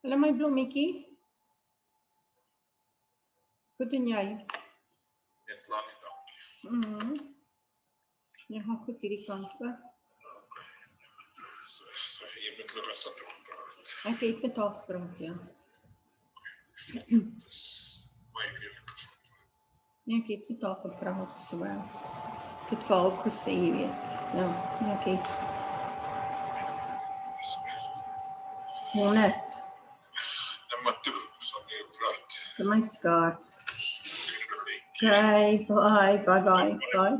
Hallo my blommetjie. Goed en jy? Net laat die dankie. Jy gaan goed hierdie kant ook. So jy met Larissa toe gepraat. Ek het met haar gepraat, ja. Dis my eerlike van. Nee, ek het met haar gepraat, so. Ek het vir haar gesê, jy weet. Ja, nee, ek het. 100. En maar toe, sal jy praat. Vir my skaart. Okay, bye.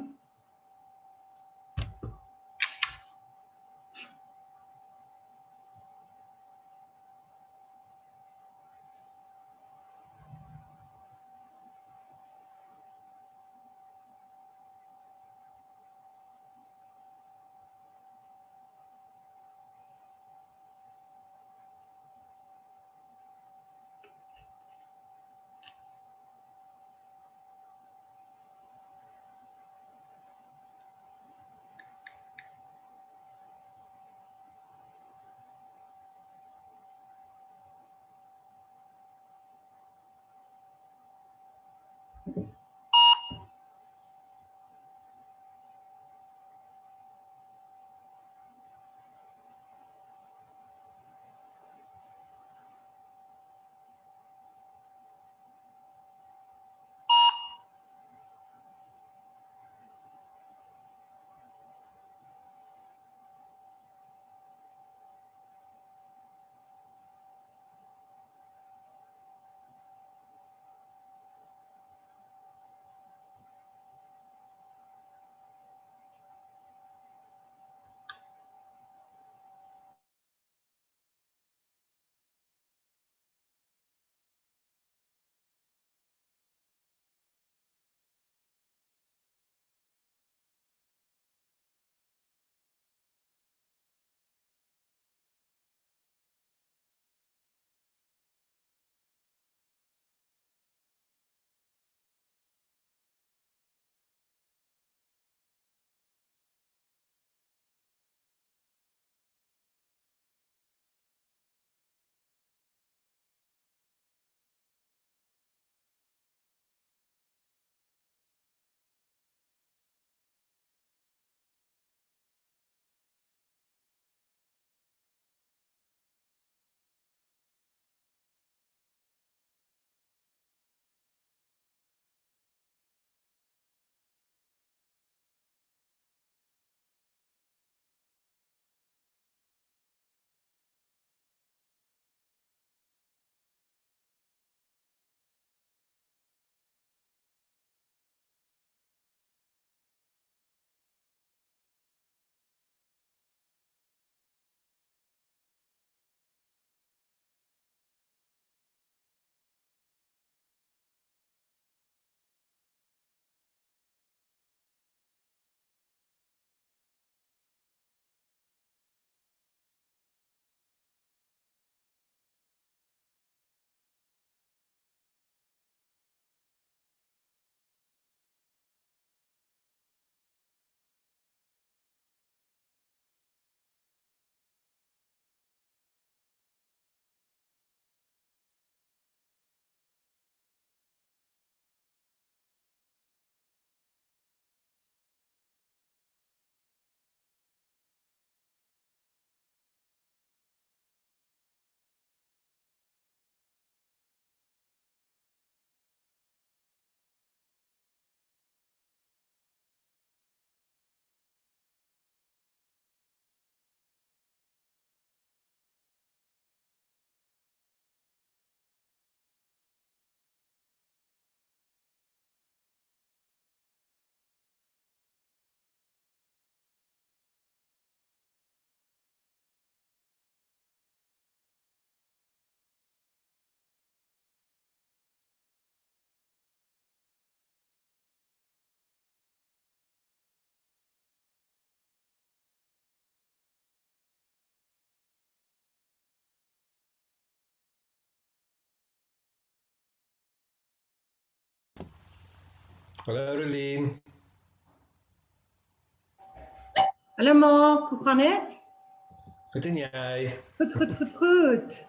Hallo Rolien. Hallo Mark, hoe gaan dit? Goed en jy? Goed.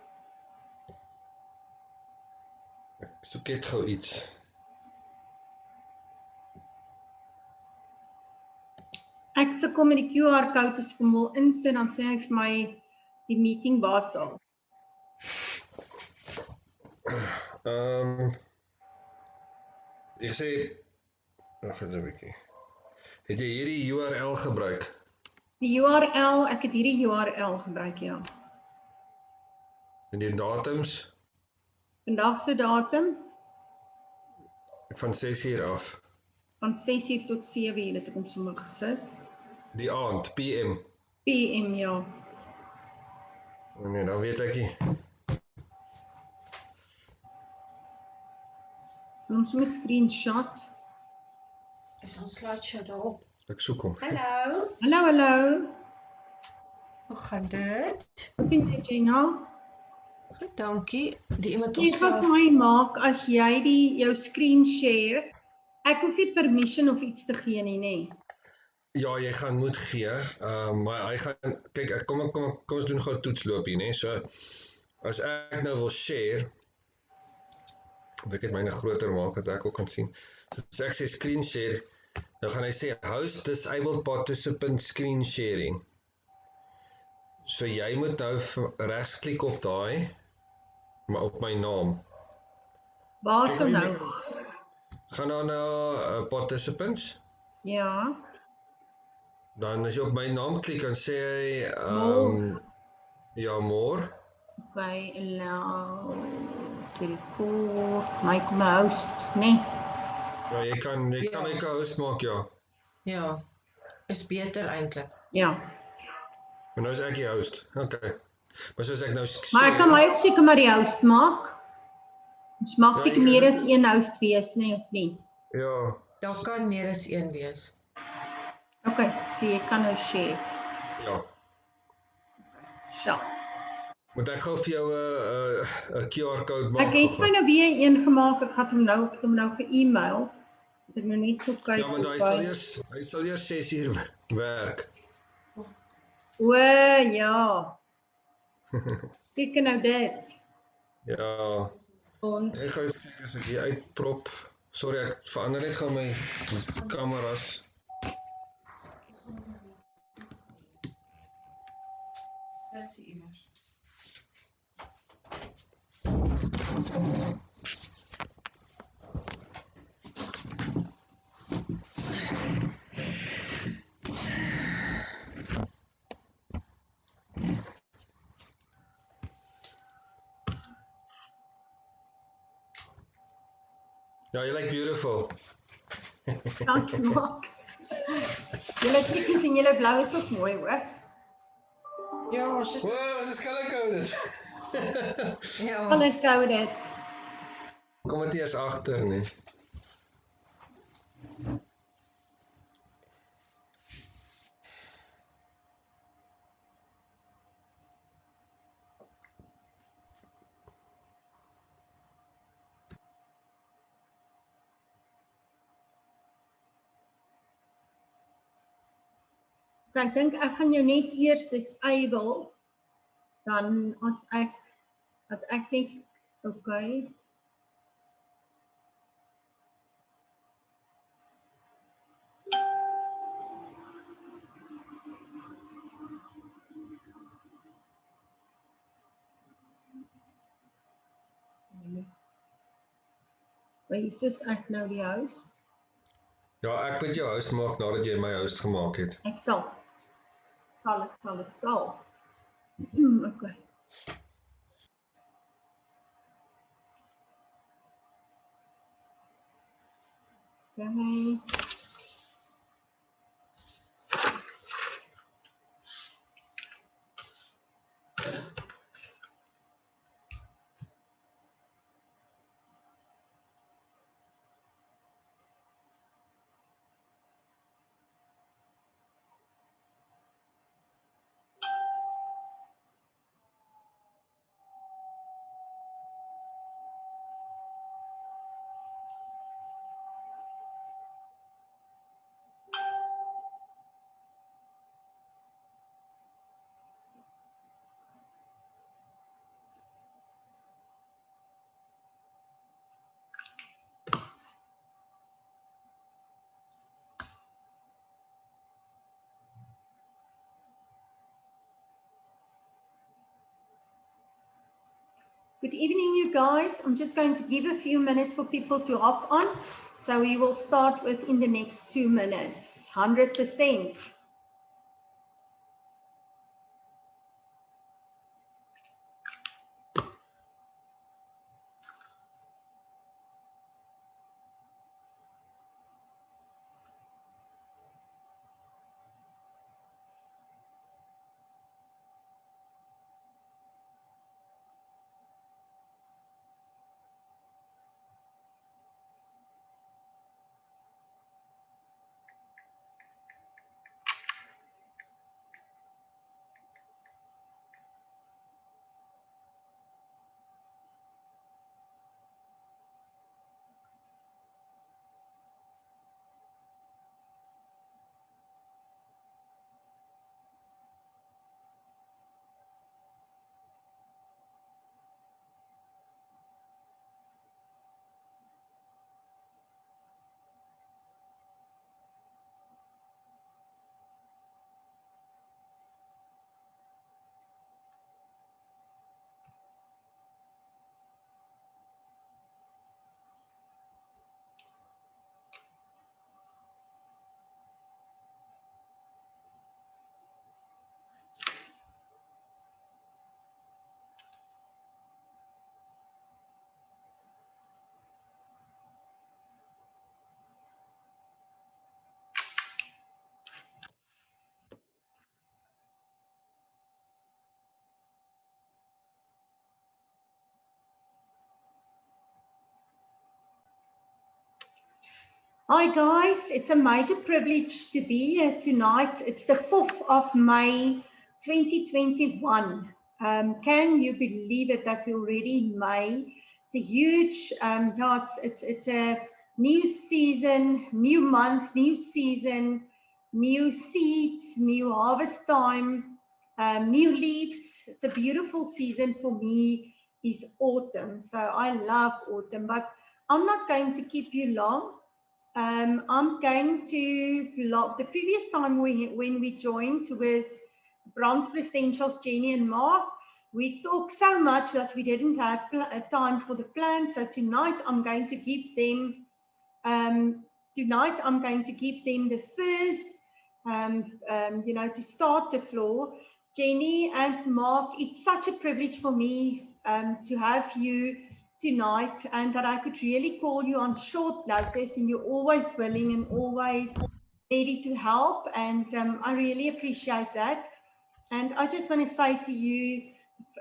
Soek net gou iets. Ek sukkel met die QR-code as ek hom wil insit, dan sê hy vir my die meeting was al. Jy sê, wag 'n bietjie. Het jy hierdie URL gebruik? Die URL, ek het hierdie URL gebruik, ja. En die datums? Vandag se datum, Van 6 uur af. van 6 uur tot 7 uur het ek hom sommer gesit. Die aand, PM. PM, ja. Nee, dan weet ek nie. Ons moet screenshot. Is ons slideshow daarop? Ek soek hom. Hallo, Hallo, hallo. hoe gaan dit? Hoe vind jy, Jenna? Goed, dankie. Die iemand Jy gaan vir my maak as jy jou screen share. Ek hoef nie permission of iets te gee nie, nê? Ja, jy gaan moet gee, maar hy gaan, kyk, kom ons doen gou 'n toetsloop hier, né? So, as ek nou wil share, ek het myne groter maak, dat ek ook kan sien. So, as ek sê screen share, dan gaan hy sê, host disabled participant screen sharing. So, jy moet nou regsklik op daai, maar op my naam. Waar is hom nou? Gaan dan na participants, Ja. dan as jy op my naam klik, dan sê hy, More. ja, more. Okay, allow to record, make my host, nee. Ja, jy kan my 'n host maak, ja. Ja, is beter eintlik. Ja. Maar nou is ek die host. Okay. Maar soos ek nou Maar ek kan my ook seker maar die host maak. Ons mag Ja, seker jy kan meer ook- as een host wees, nee of nie? Ja, Daar kan meer as een wees. Okay, so jy kan nou share. ja. So. Moet ek gou vir jou 'n QR-code maak? Ek het my nou weer een gemaak, ek het hom nou ge-email. Ek nou net so kyk. Ja, maar hy sal eers 6 uur werk. O, ja. Kyk nou dit. Ja. Ons Ek gaan kyk as ek hier uitprop. Sorry, ek verander net gou my kameras. Selfs iewers. Ja, you look beautiful. dankie maak. Julle krities en julle blou is ook mooi, hoor. Ja, ons is Wow, ons is color-coded. ja. Color coded. Kom dit eers agter nie. Ek dink ek gaan jou net eers disable, dan as dat ek net, okay. Maar hier soos ek nou die host. Ja, ek moet jou host maak nadat jy my host gemaak het. Ek sal. Ek sal. Okay. Okay. Good evening, you guys. I'm just going to give a few minutes for people to hop on. So we will start within the next 2 minutes, 100%. Hi guys, it's a major privilege to be here tonight. It's the 4th of May 2021. Can you believe it that we're already in May? It's a huge, it's a new season, new month, new season, new seeds, new harvest time, new leaves. It's a beautiful season for me, is autumn. So I love autumn, but I'm not going to keep you long. I'm going to the previous time when we joined with Bronze Presidentials, Jenny and Mark, we talked so much that we didn't have time for the plan. So tonight I'm going to give them the first to start the floor. Jenny and Mark, it's such a privilege for me to have you tonight, and that I could really call you on short notice, and you're always willing and always ready to help, and I really appreciate that. And I just want to say to you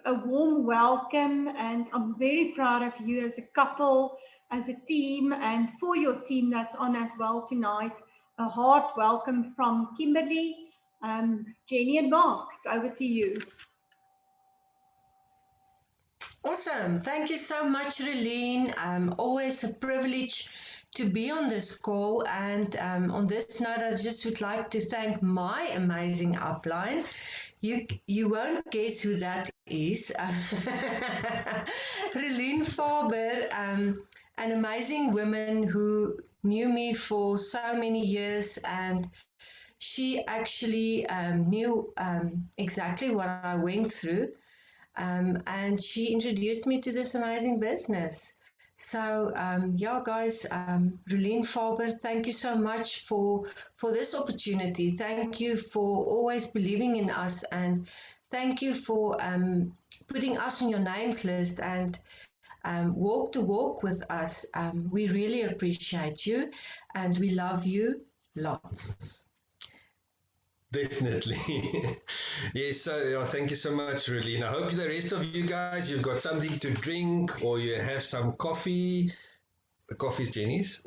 a warm welcome, and I'm very proud of you as a couple, as a team, and for your team that's on as well tonight. A heart welcome from Kimberly, Jenny and Mark. It's over to you. Awesome. Thank you so much, Relene. Always a privilege to be on this call. And on this note, I just would like to thank my amazing upline. You won't guess who that is. Relene Faber, an amazing woman who knew me for so many years, and she actually knew exactly what I went through. And she introduced me to this amazing business. So yeah, guys, Relene Faber, thank you so much for this opportunity. Thank you for always believing in us, and thank you for putting us on your names list and walk the walk with us. We really appreciate you, and we love you lots. Definitely. Yes, so thank you so much, Relene. I hope the rest of you guys, you've got something to drink or you have some coffee. The coffee's Jenny's.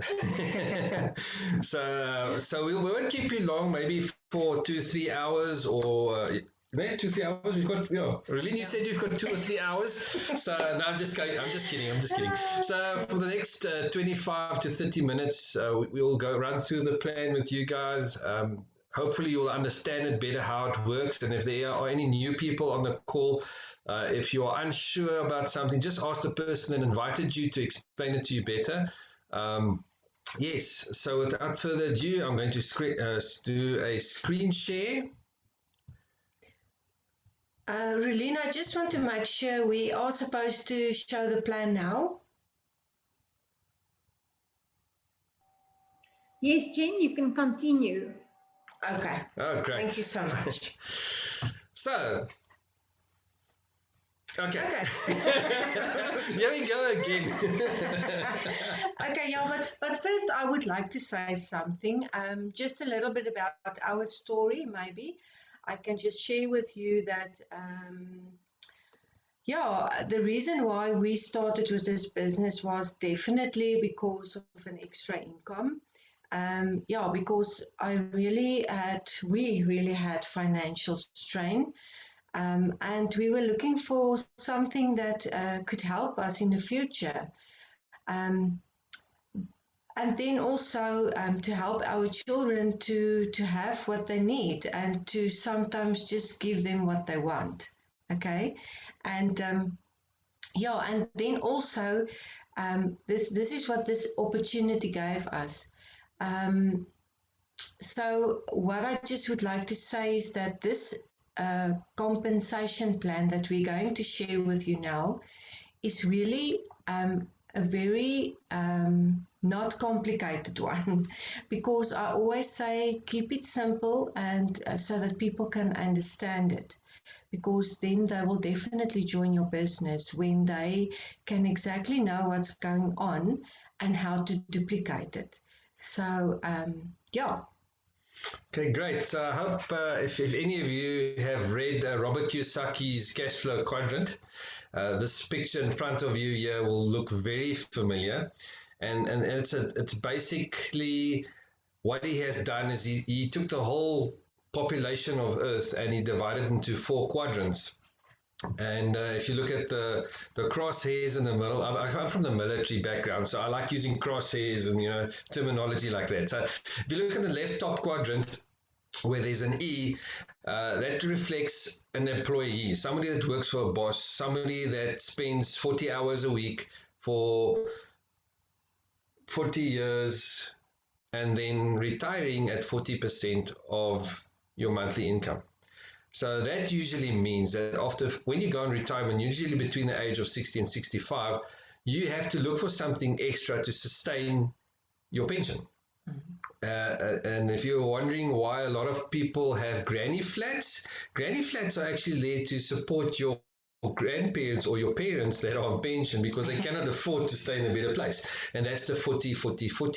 So we won't keep you long, maybe for 2-3 hours or 2-3 hours. We've got, Relene, you said you've got 2 or 3 hours. So no, I'm just kidding. So for the next 25 to 30 minutes, we'll go run through the plan with you guys. Hopefully you'll understand it better how it works, and if there are any new people on the call, if you are unsure about something, just ask the person that invited you to explain it to you better. Yes, so without further ado, I'm going to do a screen share. Relina, I just want to make sure we are supposed to show the plan now. Yes, Jen, you can continue. Okay. Oh, great. Thank you so much. So, okay. Okay. Here we go again. Okay, yeah, but first I would like to say something, just a little bit about our story, maybe. I can just share with you that, yeah, the reason why we started with this business was definitely because of an extra income. Yeah, because we really had financial strain. And we were looking for something that could help us in the future. Um, and then also to help our children to have what they need and to sometimes just give them what they want. Okay. And yeah, and then also this is what this opportunity gave us. Um, so what I just would like to say is that this compensation plan that we're going to share with you now is really a very not complicated one, because I always say keep it simple and so that people can understand it, because then they will definitely join your business when they can exactly know what's going on and how to duplicate it. So yeah. Okay, great. So I hope if any of you have read Robert Kiyosaki's cash flow quadrant, this picture in front of you here will look very familiar. And it's basically what he has done is he took the whole population of Earth and he divided it into 4 quadrants. And if you look at the crosshairs in the middle, I come from the military background, so I like using crosshairs and terminology like that. So if you look at the left top quadrant where there's an E, that reflects an employee, somebody that works for a boss, somebody that spends 40 hours a week for 40 years and then retiring at 40% of your monthly income. So that usually means that when you go on retirement, usually between the age of 60 and 65, you have to look for something extra to sustain your pension. And if you're wondering why a lot of people have granny flats are actually there to support your grandparents or your parents that are on pension because they cannot afford to stay in a better place. And that's the 40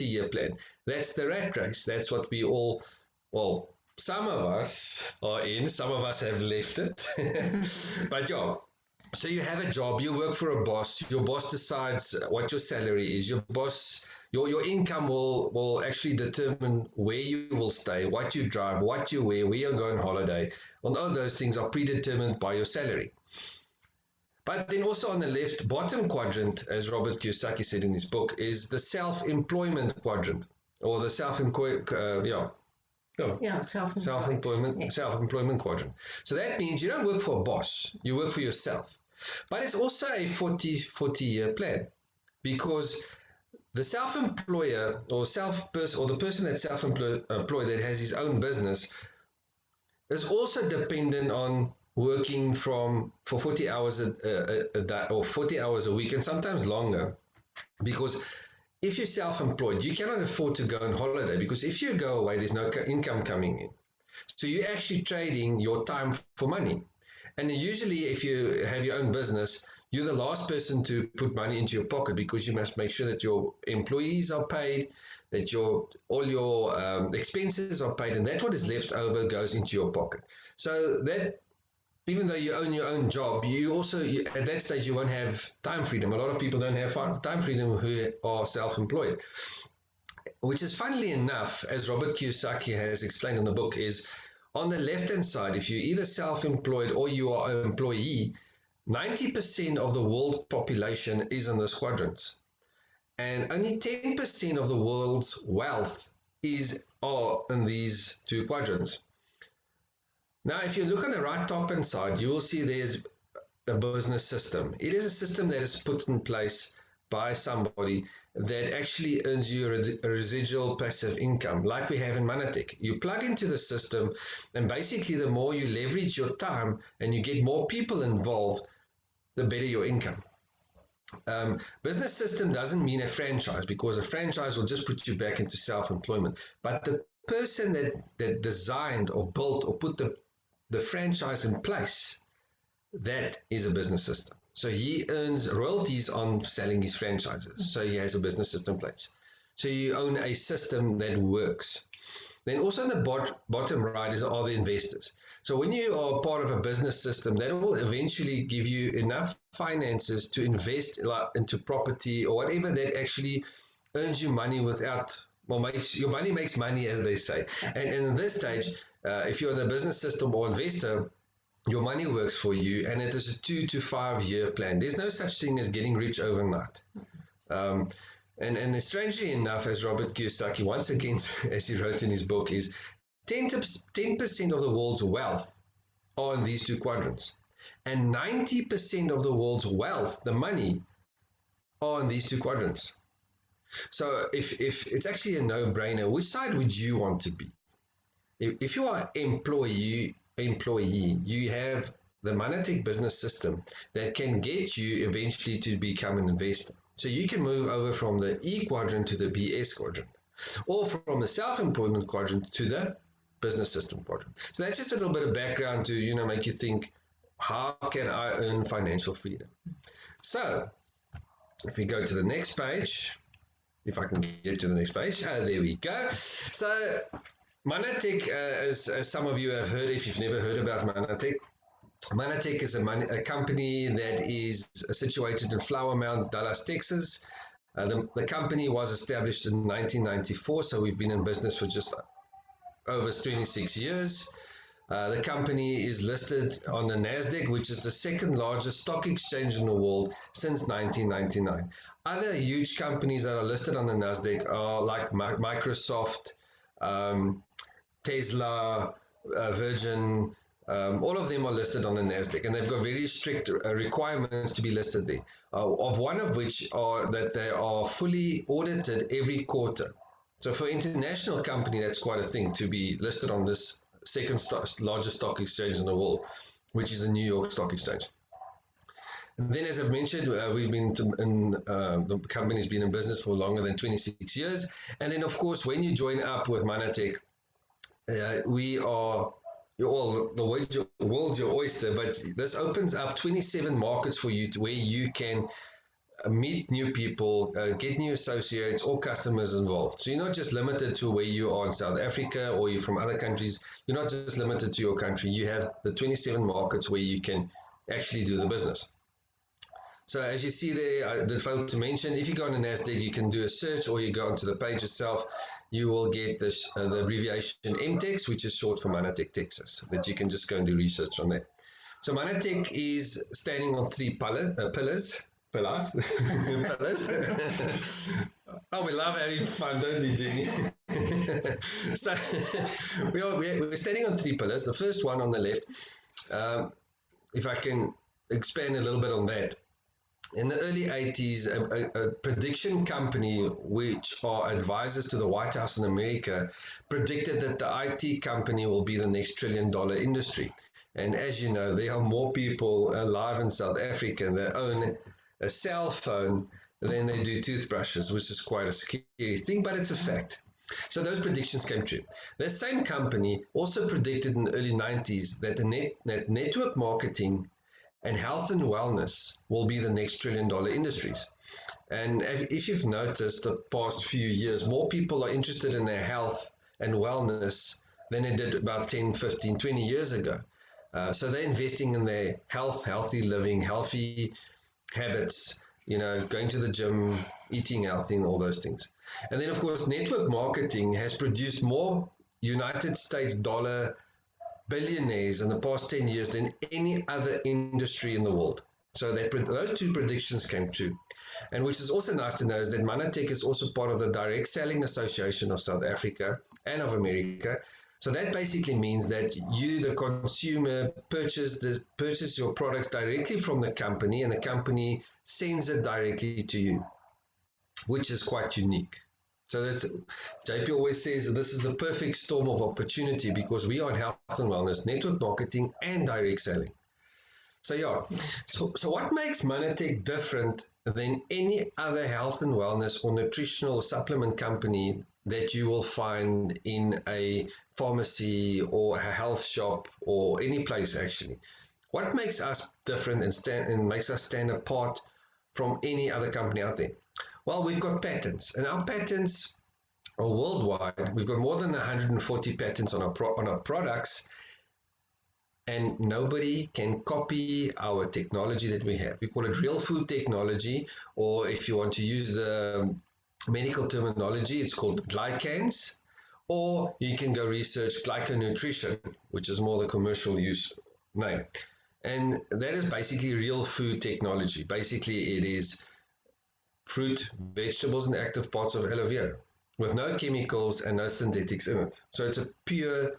year plan. That's the rat race. That's what we all, well, some of us are in, some of us have left it. But yeah, so you have a job, you work for a boss, your boss decides what your salary is, your boss, your income will actually determine where you will stay, what you drive, what you wear, where you go on holiday. Well, all those things are predetermined by your salary. But then also on the left bottom quadrant, as Robert Kiyosaki said in his book, is the self-employment quadrant, or the self-employment quadrant. So that means you don't work for a boss, you work for yourself. But it's also a 40 year plan, because the self-employer or the person that's self-employed that has his own business is also dependent on working for 40 hours a day or 40 hours a week and sometimes longer, because if you're self-employed, you cannot afford to go on holiday, because if you go away, there's no income coming in. So you're actually trading your time for money. And usually if you have your own business, you're the last person to put money into your pocket, because you must make sure that your employees are paid, that all your expenses are paid, and that what is left over goes into your pocket. So that even though you own your own job, at that stage you won't have time freedom. A lot of people don't have time freedom who are self-employed, which is, funnily enough, as Robert Kiyosaki has explained in the book, is on the left-hand side, if you're either self-employed or you are an employee, 90% of the world population is in those quadrants. And only 10% of the world's wealth are in these 2 quadrants. Now, if you look on the right top-hand side, you will see there's a business system. It is a system that is put in place by somebody that actually earns you a residual passive income, like we have in Monetic. You plug into the system, and basically the more you leverage your time and you get more people involved, the better your income. Business system doesn't mean a franchise, because a franchise will just put you back into self-employment. But the person that designed or built or put the franchise in place, that is a business system. So he earns royalties on selling his franchises. So he has a business system in place. So you own a system that works. Then also in the bottom right are the investors. So when you are part of a business system, that will eventually give you enough finances to invest into property or whatever that actually earns you money without, well, your money makes money, as they say. And in this stage, if you're in the business system or investor, your money works for you, and it is a 2 to 5 year plan. There's no such thing as getting rich overnight. And strangely enough, as Robert Kiyosaki once again, as he wrote in his book, is 10% of the world's wealth are in these two quadrants. And 90% of the world's wealth, the money, are in these two quadrants. So if it's actually a no-brainer, which side would you want to be? If you are employee, you have the Monetic business system that can get you eventually to become an investor. So you can move over from the E quadrant to the BS quadrant, or from the self-employment quadrant to the business system quadrant. So that's just a little bit of background to make you think, how can I earn financial freedom? So if we go to the next page, if I can get to the next page, there we go. So Monetic, as some of you have heard, if you've never heard about Monetic is a company that is situated in Flower Mound, Dallas, Texas. The company was established in 1994, so we've been in business for just over 26 years. The company is listed on the NASDAQ, which is the second largest stock exchange in the world since 1999. Other huge companies that are listed on the NASDAQ are like Microsoft, Tesla, Virgin. All of them are listed on the NASDAQ, and they've got very strict requirements to be listed there, of one of which are that they are fully audited every quarter. So for an international company, that's quite a thing to be listed on this second largest stock exchange in the world, which is the New York Stock Exchange. And then, as I've mentioned, the company's been in business for longer than 26 years. And then, of course, when you join up with Monetic, we are the world's your oyster, but this opens up 27 markets for you where you can meet new people, get new associates or customers involved. So you're not just limited to where you are in South Africa or you're from other countries. You're not just limited to your country. You have the 27 markets where you can actually do the business. So as you see there, I did fail to mention, if you go on the NASDAQ, you can do a search, or you go onto the page itself, you will get this, the abbreviation MTEX, which is short for Monetic Texas, that you can just go and do research on that. So Monetic is standing on three pillars. Pillars. Oh, we love having fun, don't we, Jenny? So we're standing on three pillars. The first one on the left, if I can expand a little bit on that. In the early 80s, a prediction company, which are advisors to the White House in America, predicted that the IT company will be the next $1 trillion industry. And as you know, there are more people alive in South Africa that own a cell phone than they do toothbrushes, which is quite a scary thing, but it's a fact. So those predictions came true. That same company also predicted in the early 90s that that network marketing and health and wellness will be the next $1 trillion industries. And if you've noticed the past few years, more people are interested in their health and wellness than they did about 10, 15, 20 years ago. So they're investing in their health, healthy living, healthy habits, going to the gym, eating healthy, and all those things. And then, of course, network marketing has produced more United States dollar billionaires in the past 10 years than any other industry in the world. So those two predictions came true. And which is also nice to know is that Monetic is also part of the Direct Selling Association of South Africa and of America. So that basically means that you, the consumer, purchase your products directly from the company, and the company sends it directly to you. which is quite unique. So JP always says this is the perfect storm of opportunity because we are in health and wellness, network marketing, and direct selling. So yeah, so what makes Manatech different than any other health and wellness or nutritional supplement company that you will find in a pharmacy or a health shop or any place actually? What makes us different and makes us stand apart from any other company out there? Well, we've got patents, and our patents are worldwide. We've got more than 140 patents on our products, and nobody can copy our technology that we have. We call it real food technology, or if you want to use the medical terminology, it's called glycans, or you can go research glyconutrition, which is more the commercial use name. And that is basically real food technology. Basically, it is fruit, vegetables, and active parts of aloe vera with no chemicals and no synthetics in it. So it's a pure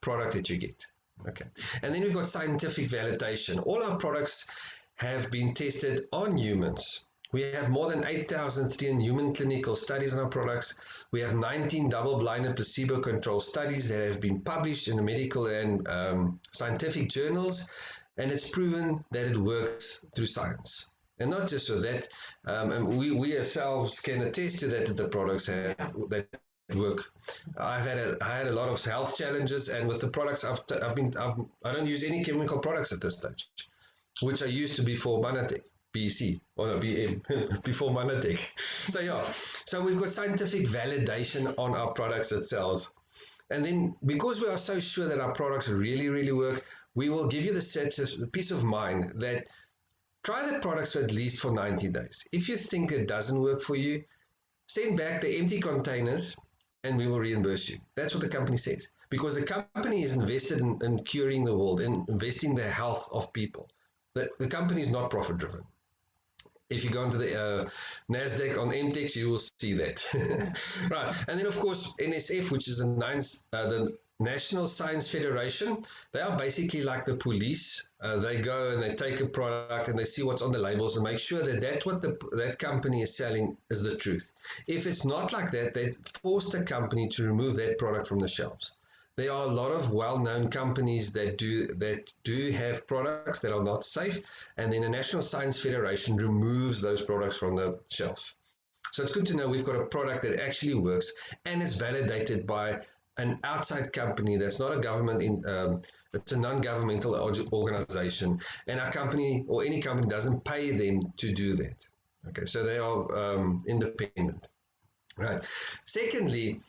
product that you get. Okay. And then we've got scientific validation. All our products have been tested on humans. We have more than 8,300 human clinical studies on our products. We have 19 double-blinded placebo-controlled studies that have been published in the medical and scientific journals, and it's proven that it works through science. And not just so that, and we ourselves can attest to that the products that work. I had a lot of health challenges, and with the products I don't use any chemical products at this stage, which I used to before Manatech. BC or no, BM before Manatech. So yeah, so we've got scientific validation on our products themselves. And then because we are so sure that our products really work, we will give you the peace of mind that try the products for at least for 90 days. If you think it doesn't work for you, send back the empty containers and we will reimburse you. That's what the company says. Because the company is invested in curing the world and investing in the health of people. The company is not profit driven. If you go into the NASDAQ on MTEX, you will see that. Right. And then, of course, NSF, which is the National Science Federation, they are basically like the police. They go and they take a product and they see what's on the labels and make sure that what that company is selling is the truth. If it's not like that, they force the company to remove that product from the shelves. There are a lot of well-known companies that do have products that are not safe, and then the National Science Federation removes those products from the shelf. So it's good to know we've got a product that actually works and is validated by an outside company that's not a government, it's a non-governmental organization, and our company or any company doesn't pay them to do that. Okay, so they are independent. Right. Secondly,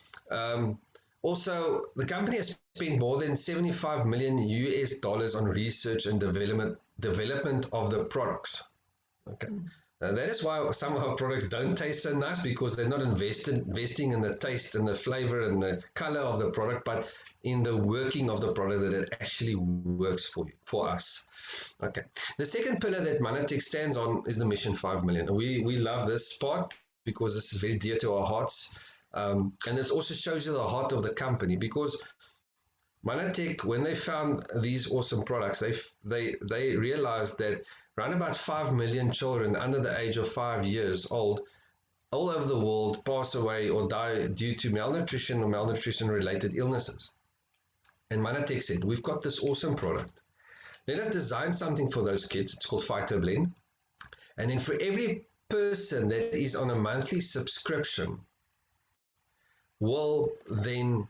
also, the company has spent more than 75 million US dollars on research and development of the products. Okay. That is why some of our products don't taste so nice, because they're not investing in the taste and the flavor and the color of the product, but in the working of the product, that it actually works for us. Okay. The second pillar that Manatech stands on is the Mission 5 million. We love this part because this is very dear to our hearts. And this also shows you the heart of the company, because Manatech, when they found these awesome products, they realized that around about 5 million children under the age of 5 years old all over the world pass away or die due to malnutrition or malnutrition related illnesses. And Manatech said, we've got this awesome product. Let us design something for those kids. It's called PhytoBlend. And then for every person that is on a monthly subscription, they will then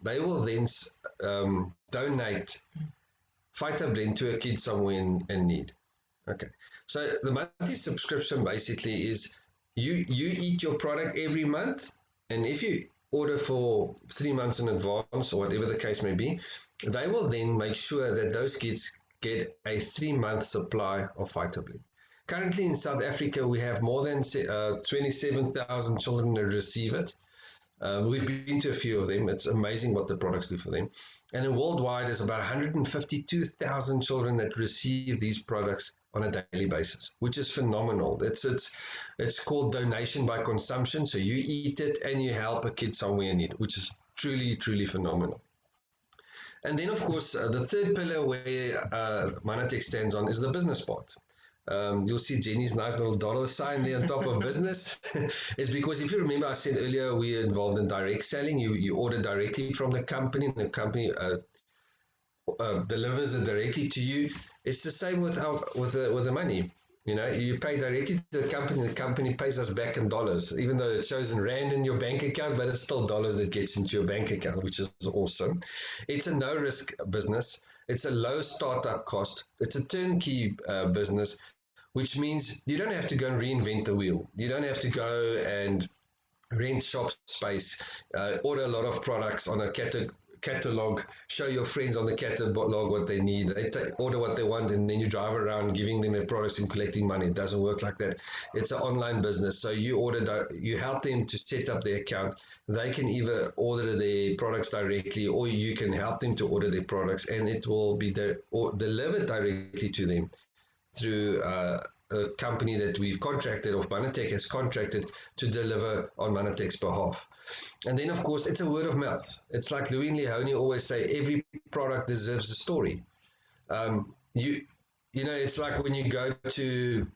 donate PhytoBlend to a kid somewhere in need. Okay, so the monthly subscription basically is you eat your product every month, and if you order for 3 months in advance or whatever the case may be, they will then make sure that those kids get a 3-month supply of PhytoBlend. Currently in South Africa, we have more than 27,000 children that receive it. We've been to a few of them. It's amazing what the products do for them. And in worldwide, there's about 152,000 children that receive these products on a daily basis, which is phenomenal. It's called donation by consumption. So you eat it and you help a kid somewhere in need, which is truly phenomenal. And then, of course, the third pillar where Manatech stands on is the business part. you'll see Jenny's nice little dollar sign there on top of business. It's because if you remember, I said earlier we are involved in direct selling. You order directly from the company, and the company delivers it directly to you. It's the same with the money. You know, you pay directly to the company pays us back in dollars, even though it shows in rand in your bank account, but it's still dollars that gets into your bank account, which is awesome. It's a no risk business. It's a low startup cost. It's a turnkey business, which means you don't have to go and reinvent the wheel. You don't have to go and rent shop space, order a lot of products on a catalog, show your friends on the catalog what they need. They order what they want, and then you drive around giving them their products and collecting money. It doesn't work like that. It's an online business. So you help them to set up their account. They can either order their products directly, or you can help them to order their products, and it will be delivered directly to them through a company that we've contracted, or Manatech has contracted to deliver on Manatech's behalf. And then, of course, it's a word of mouth. It's like Louis and Leone always say, every product deserves a story. You know, it's like when you go to,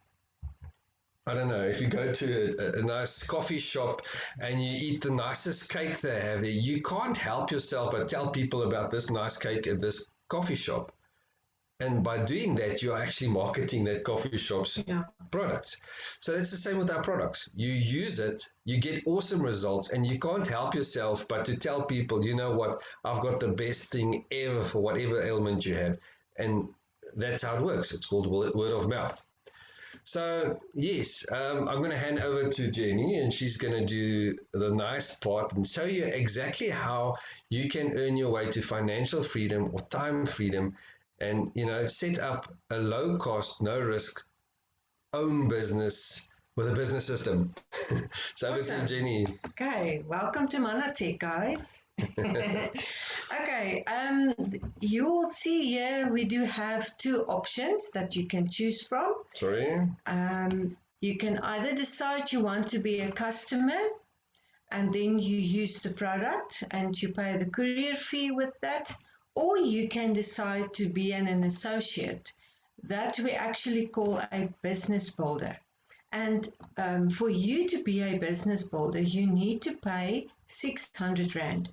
I don't know, if you go to a nice coffee shop and you eat the nicest cake they have there, you can't help yourself but tell people about this nice cake at this coffee shop. And by doing that, you're actually marketing that coffee shop's products. So it's the same with our products. You use it, you get awesome results, and you can't help yourself but to tell people, you know what, I've got the best thing ever for whatever ailment you have. And that's how it works. It's called word of mouth. So yes, I'm going to hand over to Jenny, and she's going to do the nice part and show you exactly how you can earn your way to financial freedom or time freedom, and, you know, set up a low cost, no risk, own business with a business system. So awesome. Over to Jenny. Okay, welcome to Manatech, guys. Okay, you will see here we do have two options that you can choose from. Sorry? You can either decide you want to be a customer, and then you use the product and you pay the courier fee with that. Or you can decide to be an associate. That we actually call a business builder. And for you to be a business builder, you need to pay 600 Rand.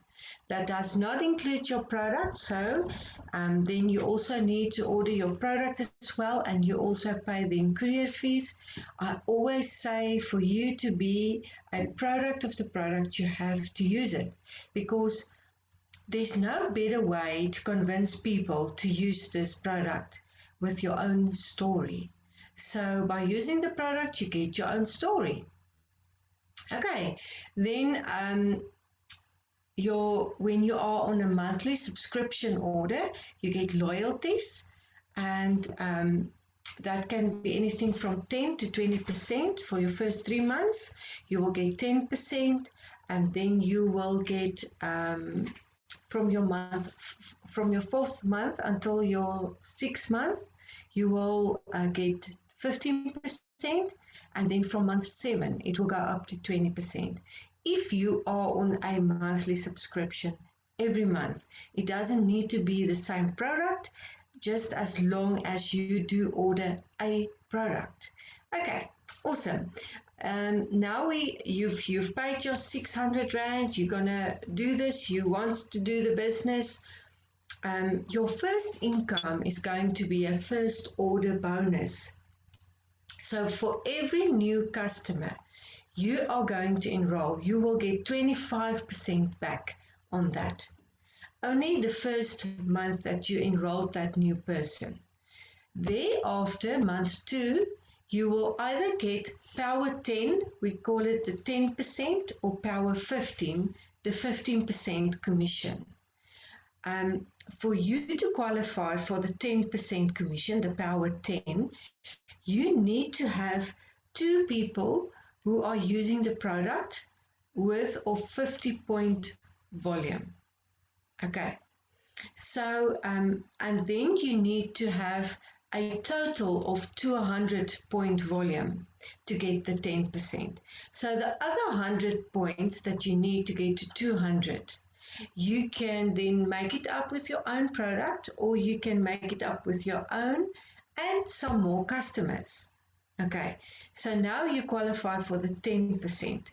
That does not include your product, so then you also need to order your product as well, and you also pay the courier fees. I always say for you to be a product of the product, you have to use it, because there's no better way to convince people to use this product with your own story. So by using the product, you get your own story. Okay, then when you are on a monthly subscription order, you get loyalties, and that can be anything from 10 to 20% for your first 3 months. You will get 10%, and then you will get from your 4th month until your 6th month, you will get 15%, and then from month 7, it will go up to 20%. If you are on a monthly subscription every month, it doesn't need to be the same product, just as long as you do order a product. Okay, awesome. Now you've paid your 600 Rand, you're gonna do this, you want to do the business. Your first income is going to be a first order bonus. So for every new customer you are going to enroll, you will get 25% back on that. Only the first month that you enrolled that new person. Thereafter, month 2, you will either get power 10, we call it the 10%, or power 15, the 15% commission. For you to qualify for the 10% commission, the power 10, you need to have 2 people who are using the product worth of 50 point volume. Okay, so and then you need to have a total of 200 point volume to get the 10%. So the other 100 points that you need to get to 200, you can then make it up with your own product, or you can make it up with your own and some more customers. Okay, so now you qualify for the 10%.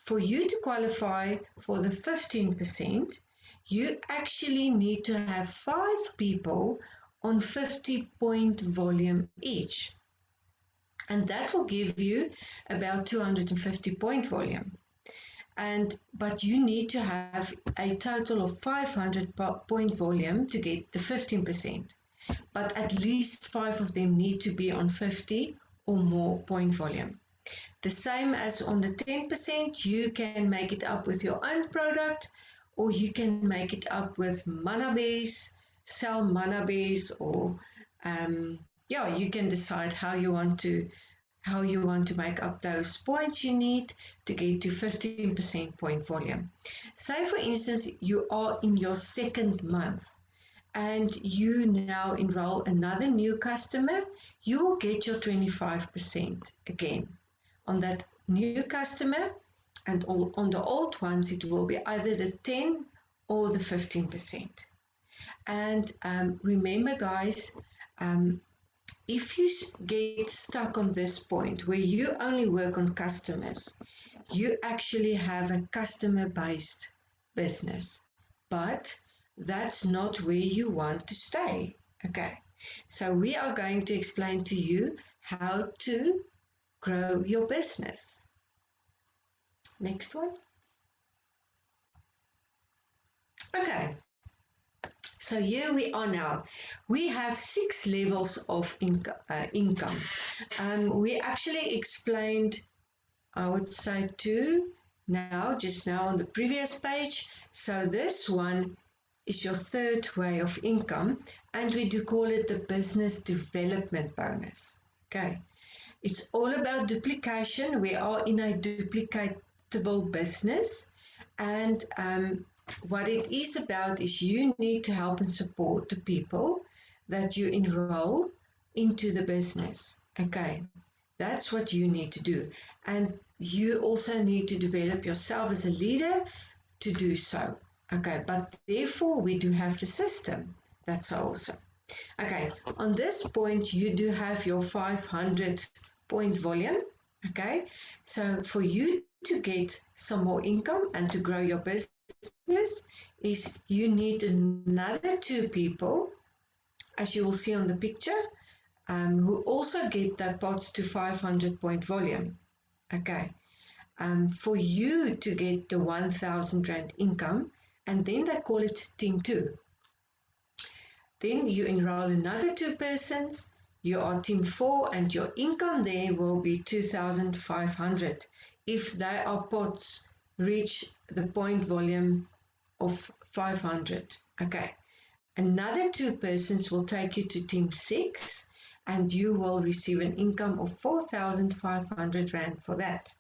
For you to qualify for the 15%, you actually need to have 5 people on 50-point volume each. And that will give you about 250-point volume. But you need to have a total of 500-point volume to get the 15%. But at least 5 of them need to be on 50 or more point volume. The same as on the 10%, you can make it up with your own product, or you can make it up with Manabes, sell Manabes, or you can decide how you want to make up those points you need to get to 15% point volume. Say for instance, you are in your second month and you now enroll another new customer, you will get your 25% again. On that new customer, and on the old ones, it will be either the 10 or the 15%. And remember, guys, if you get stuck on this point where you only work on customers, you actually have a customer-based business, but that's not where you want to stay. Okay, so we are going to explain to you how to grow your business. Next one. Okay, so here we are now. We have 6 levels of income. We actually explained, I would say, 2 just now on the previous page. So this one is your 3rd way of income, and we do call it the business development bonus. Okay, it's all about duplication. We are in a duplicatable business, and what it is about is you need to help and support the people that you enroll into the business. Okay, that's what you need to do, and you also need to develop yourself as a leader to do so. Okay, but therefore we do have the system. That's awesome. Okay, on this point you do have your 500-point volume. Okay, so for you to get some more income and to grow your business is you need another 2 people, as you will see on the picture, who also get their pots to 500-point volume. Okay, for you to get the 1,000 Rand income, and then they call it Team 2. Then you enroll another 2 persons, you are Team 4, and your income there will be 2,500 if their pots reach the point volume of 500. Okay, another 2 persons will take you to Team 6, and you will receive an income of 4,500 Rand for that.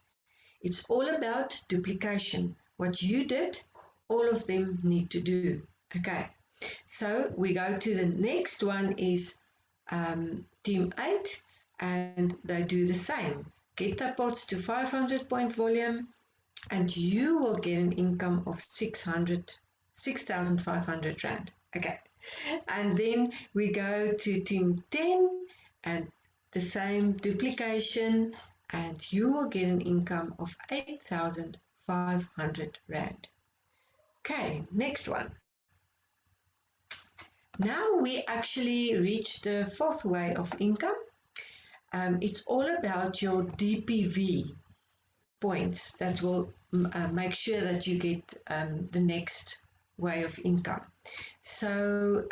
It's all about duplication. What you did, all of them need to do. Okay, so we go to the next one is Team 8, and they do the same. Get their pots to 500-point volume, and you will get an income of 6,500 Rand. Okay, and then we go to Team 10, and the same duplication, and you will get an income of 8,500 Rand. Okay, next one. Now we actually reach the 4th way of income. It's all about your DPV points that will make sure that you get the next way of income. So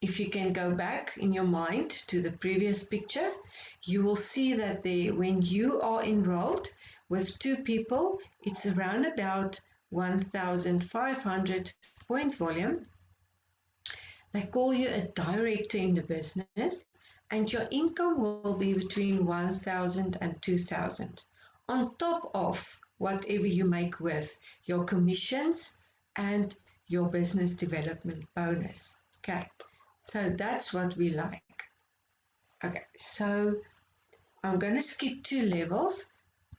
if you can go back in your mind to the previous picture, you will see that when you are enrolled with 2 people, it's around about 1,500 point volume. They call you a director in the business, and your income will be between 1,000 and 2,000 on top of whatever you make with your commissions and your business development bonus. Okay, so that's what we like. Okay, so I'm going to skip 2 levels.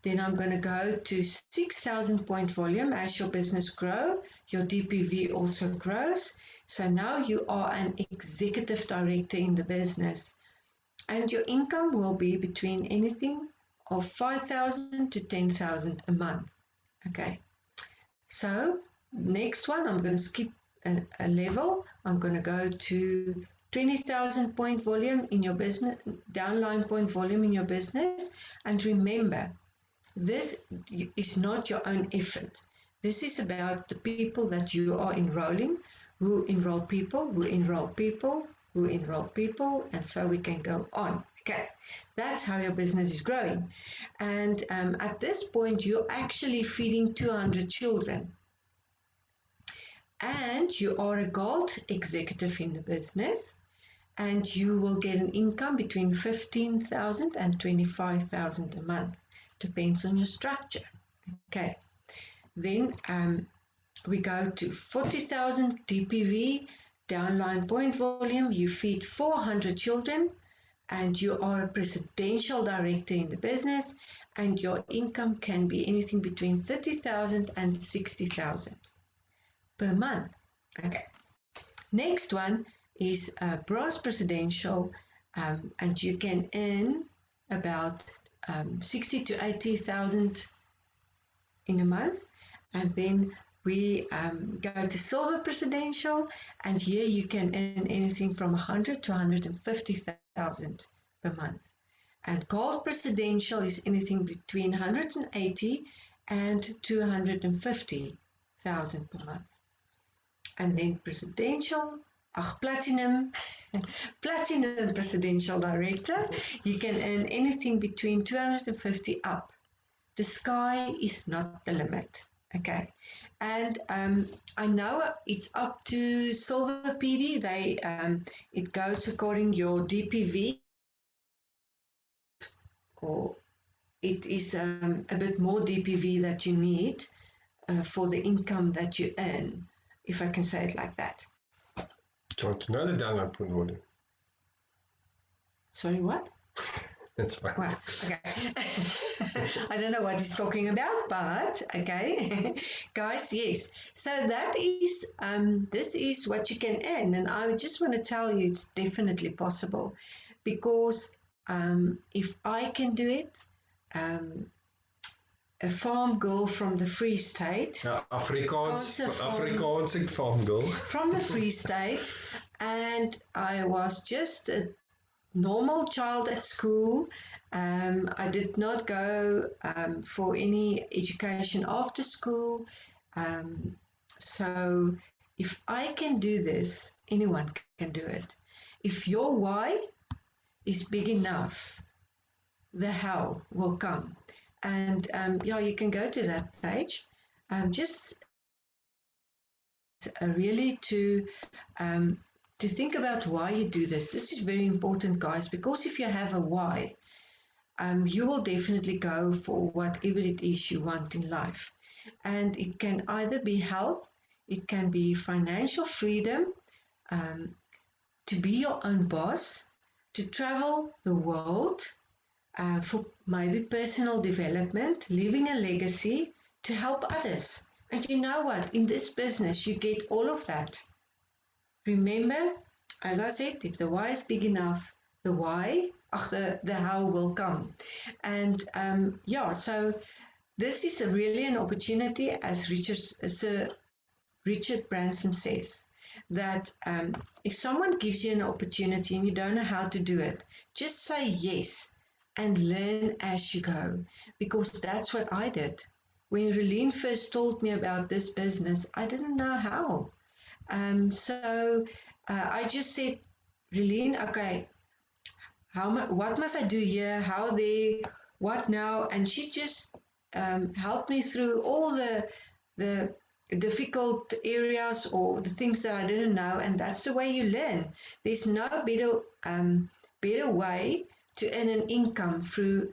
Then I'm going to go to 6,000 point volume. As your business grows, your DPV also grows. So now you are an executive director in the business, and your income will be between anything of 5,000 to 10,000 a month. Okay. So next one, I'm going to skip a level. I'm going to go to 20,000 point volume in your business, downline point volume in your business. And remember, this is not your own effort. This is about the people that you are enrolling, who enroll people, who enroll people, who enroll people, and so we can go on. Okay, that's how your business is growing. And at this point, you're actually feeding 200 children. And you are a gold executive in the business, and you will get an income between 15,000 and 25,000 a month. Depends on your structure. Okay, then we go to 40,000 DPV, downline point volume. You feed 400 children, and you are a presidential director in the business, and your income can be anything between 30,000 and 60,000 per month. Okay, next one is bronze presidential, and you can earn about 60 to 80,000 in a month. And then we go to silver presidential, and here you can earn anything from 100 to 150,000 per month. And gold presidential is anything between 180 and 250,000 per month. And then presidential, platinum, platinum presidential director, you can earn anything between 250 up. The sky is not the limit. Okay, and I know it's up to silver PD. It goes according your DPV, or it is a bit more DPV that you need for the income that you earn, if I can say it like that. Do you want to know the downline point volume? Sorry, what? That's fine. Well, okay. I don't know what he's talking about, but okay. Guys, yes. So that is, this is what you can earn. And I just want to tell you it's definitely possible, because if I can do it, a farm girl from the Free State. Afrikaanse farm girl. From the Free State, and I was just a normal child at school. I did not go for any education after school. So if I can do this, anyone can do it. If your why is big enough, the how will come. And yeah, you can go to that page. Just really to think about why you do this. This is very important, guys, because if you have a why, you will definitely go for whatever it is you want in life. And it can either be health, it can be financial freedom, to be your own boss, to travel the world, for maybe personal development, leaving a legacy, to help others. And you know what? In this business, you get all of that. Remember, as I said, if the why is big enough, the how will come. And yeah, so this is really an opportunity, as Sir Richard Branson says, that if someone gives you an opportunity and you don't know how to do it, just say yes and learn as you go, because that's what I did. When Relene first told me about this business, I didn't know how. So I just said, Relene, okay, what must I do here? How there? What now? And she just helped me through all the difficult areas or the things that I didn't know, and that's the way you learn. There's no better way to earn an income through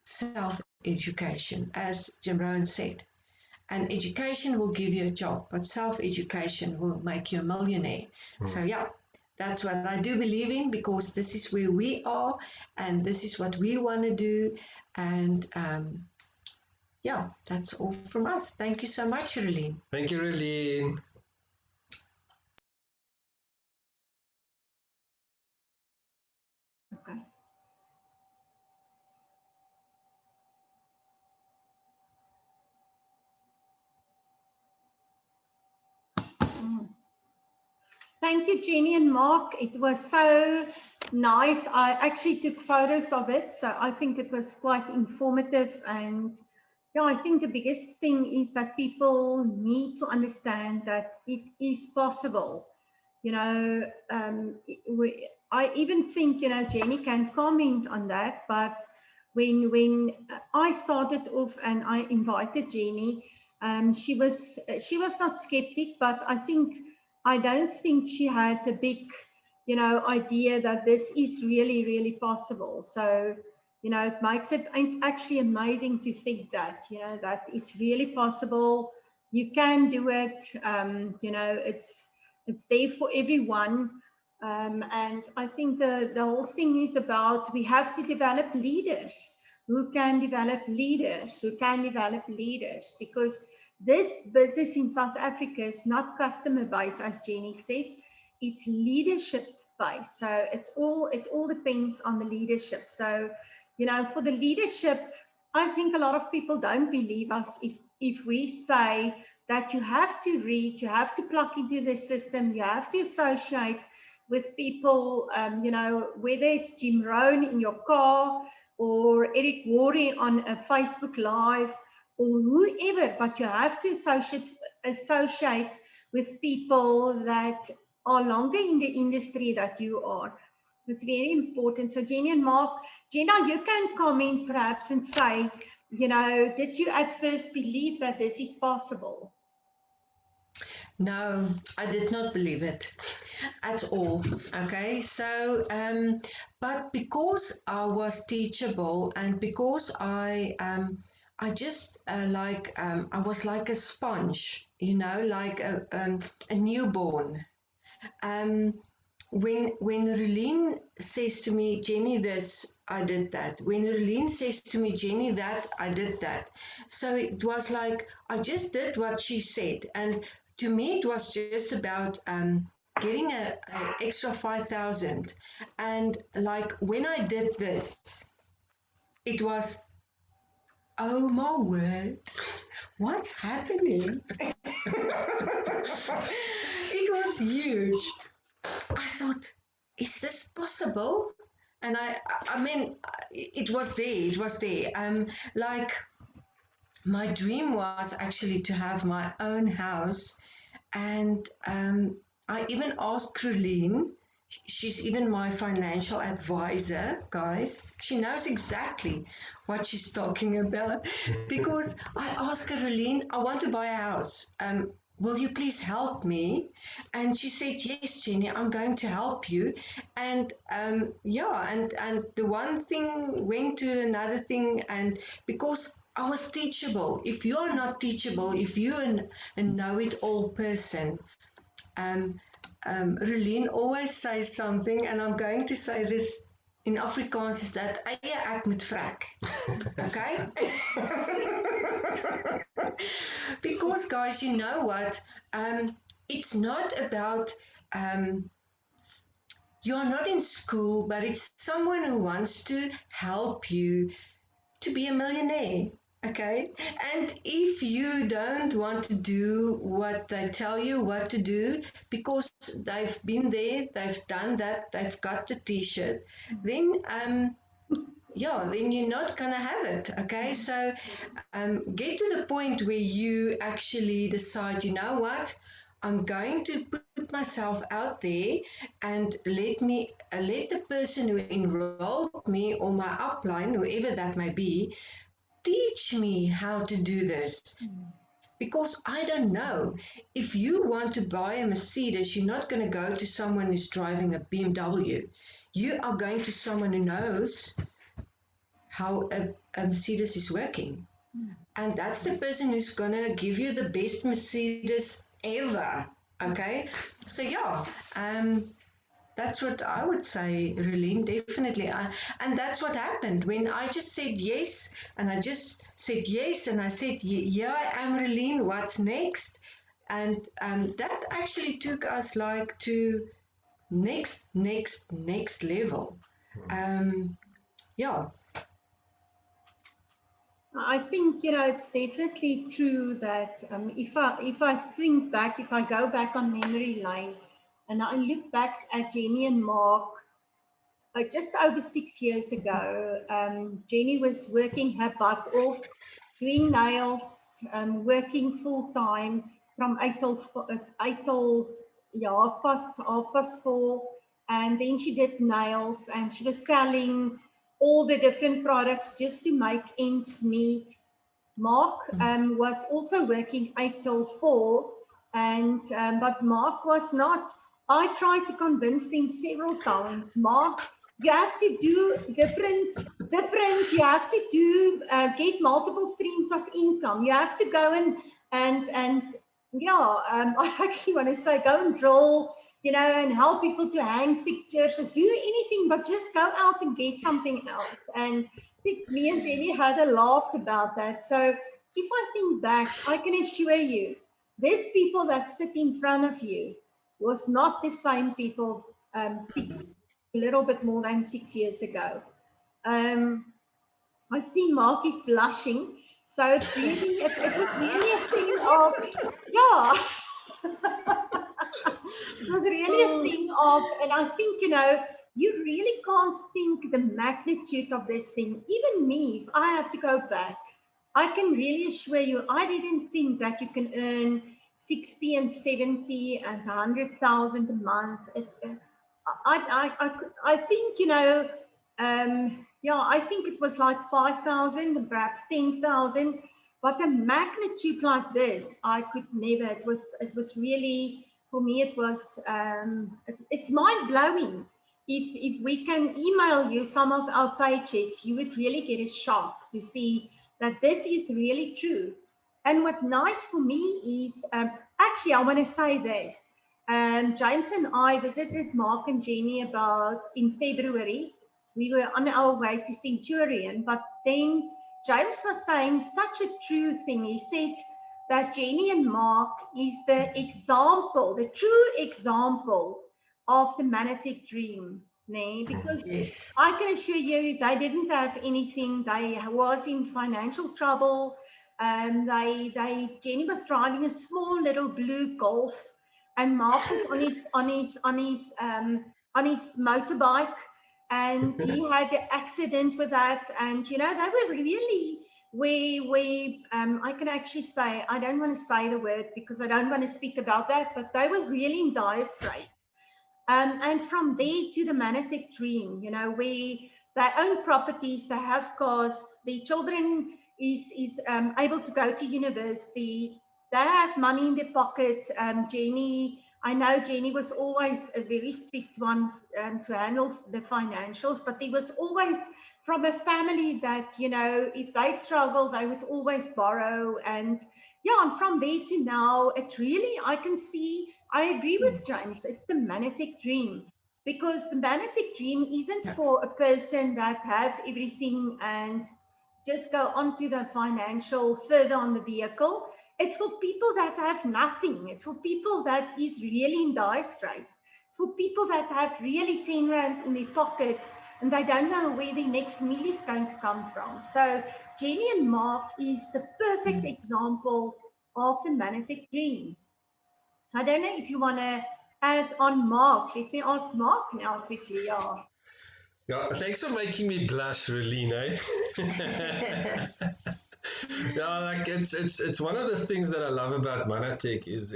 self-education, as Jim Rohn said. And education will give you a job, but self-education will make you a millionaire. So yeah, that's what I do believe in, because this is where we are and this is what we want to do. And yeah, that's all from us. Thank you so much, Relene. Thank you, Relene. Thank you, Jenny and Mark. It was so nice. I actually took photos of it, so I think it was quite informative. And yeah, I think the biggest thing is that people need to understand that it is possible. You know, I even think, you know, Jenny can comment on that, but when I started off and I invited Jenny, she was not skeptic, but I don't think she had a big, you know, idea that this is really, really possible. So, you know, it makes it actually amazing to think that, you know, that it's really possible. You can do it. You know, it's there for everyone. And I think the whole thing is about we have to develop leaders who can develop leaders, because this business in South Africa is not customer based, as Jenny said, it's leadership based. So it all depends on the leadership. So, you know, for the leadership, I think a lot of people don't believe us if we say that you have to read, you have to plug into the system, you have to associate with people, you know, whether it's Jim Rohn in your car or Eric Worre on a Facebook Live or whoever, but you have to associate with people that are longer in the industry that you are. It's very important. So Jenny and Mark, Jenna, you can comment perhaps and say, you know, did you at first believe that this is possible? No, I did not believe it at all. Okay, so but because I was teachable and because I just I was like a sponge, you know, like a newborn. Um, when Relene says to me, Jenny, this, I did that. When Relene says to me, Jenny, that, I did that. So it was like I just did what she said, and to me it was just about getting a extra 5,000. And like when I did this, it was, oh my word, what's happening? It was huge. I thought, is this possible? And I mean, it was there. It was there. Like my dream was actually to have my own house, and I even asked Crulene. She's even my financial advisor, guys. She knows exactly what she's talking about because I asked Caroline, I want to buy a house. Will you please help me? And she said, yes, Jenny, I'm going to help you. And yeah, and the one thing went to another thing, and because I was teachable. If you are not teachable, if you're a know-it-all person, um, Relene always says something, and I'm going to say this in Afrikaans, is that eie ek moet vrek. Okay? Because, guys, you know what? It's not about you're not in school, but it's someone who wants to help you to be a millionaire. Okay, and if you don't want to do what they tell you what to do because they've been there, they've done that, they've got the t-shirt, then yeah, then you're not gonna have it. Okay, so get to the point where you actually decide, you know what, I'm going to put myself out there and let the person who enrolled me or my upline, whoever that may be, teach me how to do this, because I don't know. If you want to buy a Mercedes, you're not going to go to someone who's driving a BMW. You are going to someone who knows how a Mercedes is working. And that's the person who's going to give you the best Mercedes ever. Okay? So, yeah. That's what I would say, Relene, definitely. And that's what happened when I just said yes, and I just said yes, and I said, yeah, I am Relene, what's next? And that actually took us like to next level. Yeah. I think, you know, it's definitely true that if I think back, if I go back on memory lane, And I look back at Jenny and Mark just over 6 years ago. Jenny was working her butt off, doing nails, working full time from 8 till yeah, half past 4, and then she did nails, and she was selling all the different products just to make ends meet. Mark was also working 8 till 4, and but Mark was not. I tried to convince them several times. Mark, you have to do different. You have to do get multiple streams of income. You have to go and yeah. I actually want to say go and draw, and help people to hang pictures or do anything, but just go out and get something else. And think me and Jenny had a laugh about that. So if I think back, I can assure you, these people that sit in front of you was not the same people a little bit more than 6 years ago. Um, I see Mark is blushing, so it's really, it was really a thing of, yeah. It was really a thing of, and I think, you really can't think the magnitude of this thing. Even me, if I have to go back, I can really assure you, I didn't think that you can earn 60 and 70 and 100,000 a month. I think, yeah, I think it was like 5,000, perhaps 10,000, but a magnitude like this, I could never. It was really, for me, it's mind blowing. If we can email you some of our paychecks, you would really get a shock to see that this is really true. And what nice for me is, actually, I want to say this. James and I visited Mark and Jenny about in February. We were on our way to Centurion, but then James was saying such a true thing. He said that Jenny and Mark is the example, the true example of the Manatic dream. Because Yes. I can assure you, they didn't have anything. They was in financial trouble. Jenny was driving a small little blue Golf, and Mark was on his motorbike, and he had an accident with that. And they were really, we I can actually say, I don't want to say the word because I don't want to speak about that, but they were really in dire straits. And from there to the Manatic dream, where they own properties, they have cars, their children is able to go to university, they have money in their pocket. Jenny, I know Jenny was always a very strict one to handle the financials, but there was always from a family that, if they struggle, they would always borrow. And yeah, and from there to now, it really, I can see, I agree with James. It's the Manatic dream, because the Manatic dream isn't for a person that have everything and just go onto the financial further on the vehicle. It's for people that have nothing. It's for people that is really in dire straits. It's for people that have really 10 rand in their pocket and they don't know where the next meal is going to come from. So Jenny and Mark is the perfect example of the Manatic dream. So I don't know if you want to add on Mark. Let me ask Mark now quickly. Yeah. Yeah, thanks for making me blush, Relene. Yeah, like it's one of the things that I love about Manatic is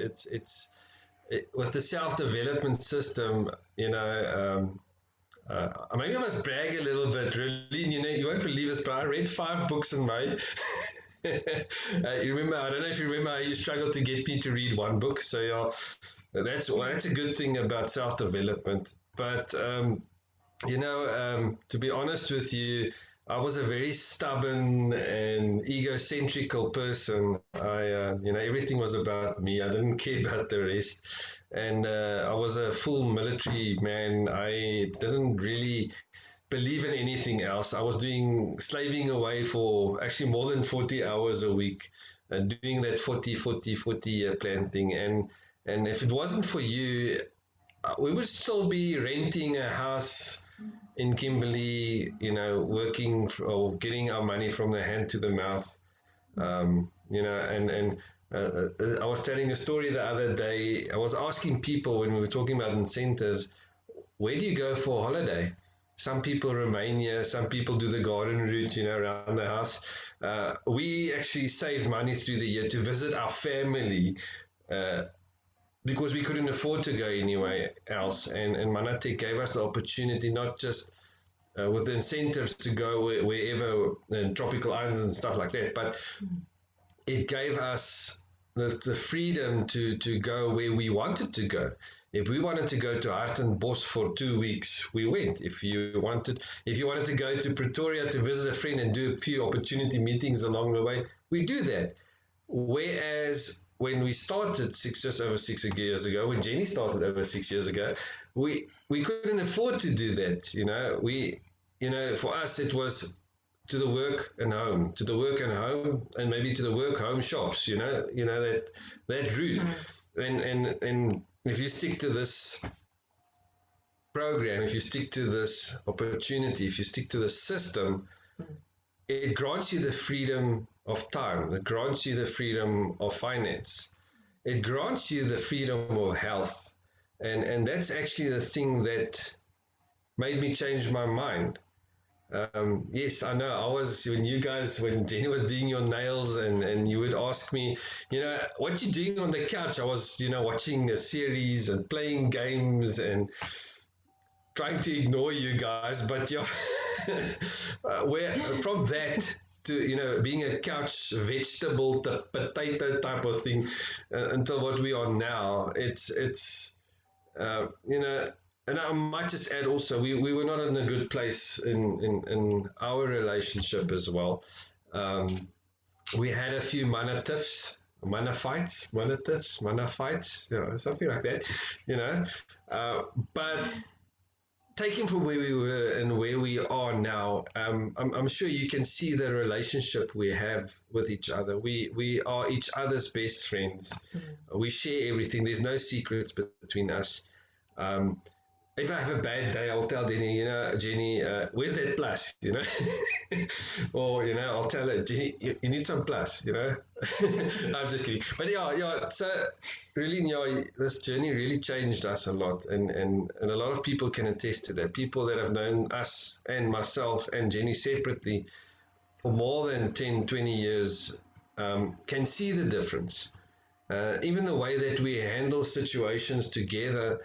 with the self-development system. Maybe I must brag a little bit, Relene. You won't believe this, but I read 5 books in May. You remember? I don't know if you remember. You struggled to get me to read one book. So yeah, that's a good thing about self-development. But to be honest with you, I was a very stubborn and egocentrical person. Everything was about me. I didn't care about the rest. And I was a full military man. I didn't really believe in anything else. I was slaving away for actually more than 40 hours a week, doing that 40 plan thing. And if it wasn't for you, we would still be renting a house in Kimberley, working or getting our money from the hand to the mouth, and I was telling a story the other day. I was asking people when we were talking about incentives, where do you go for holiday? Some people remain here, some people do the garden route, around the house. We actually saved money through the year to visit our family because we couldn't afford to go anywhere else. And Manatek gave us the opportunity, not just with the incentives to go wherever in tropical islands and stuff like that, but it gave us the freedom to go where we wanted to go. If we wanted to go to Hartenbos for 2 weeks, we went. If you wanted to go to Pretoria to visit a friend and do a few opportunity meetings along the way, we do that. Whereas when we started just over 6 years ago, when Jenny started over 6 years ago, we couldn't afford to do that. For us it was to the work and home, and maybe to the work home shops. That route. And if you stick to this program, if you stick to this opportunity, if you stick to the system, it grants you the freedom of time. It grants you the freedom of finance. It grants you the freedom of health. And that's actually the thing that made me change my mind. Yes, I know. When Jenny was doing your nails and you would ask me, what you doing on the couch? I was, watching a series and playing games and trying to ignore you guys. But yeah, where from that to, being a couch vegetable, the potato type of thing, until what we are now, it's and I might just add also, we were not in a good place in our relationship as well. We had a few mana fights, something like that. But taking from where we were and where we are now, I'm sure you can see the relationship we have with each other. We are each other's best friends. We share everything. There's no secrets between us. If I have a bad day, I'll tell Jenny, where's that plus, or, I'll tell her, Jenny, you need some plus, I'm just kidding. But yeah, so really, this journey really changed us a lot. And a lot of people can attest to that. People that have known us and myself and Jenny separately for more than 10, 20 years can see the difference. Even the way that we handle situations together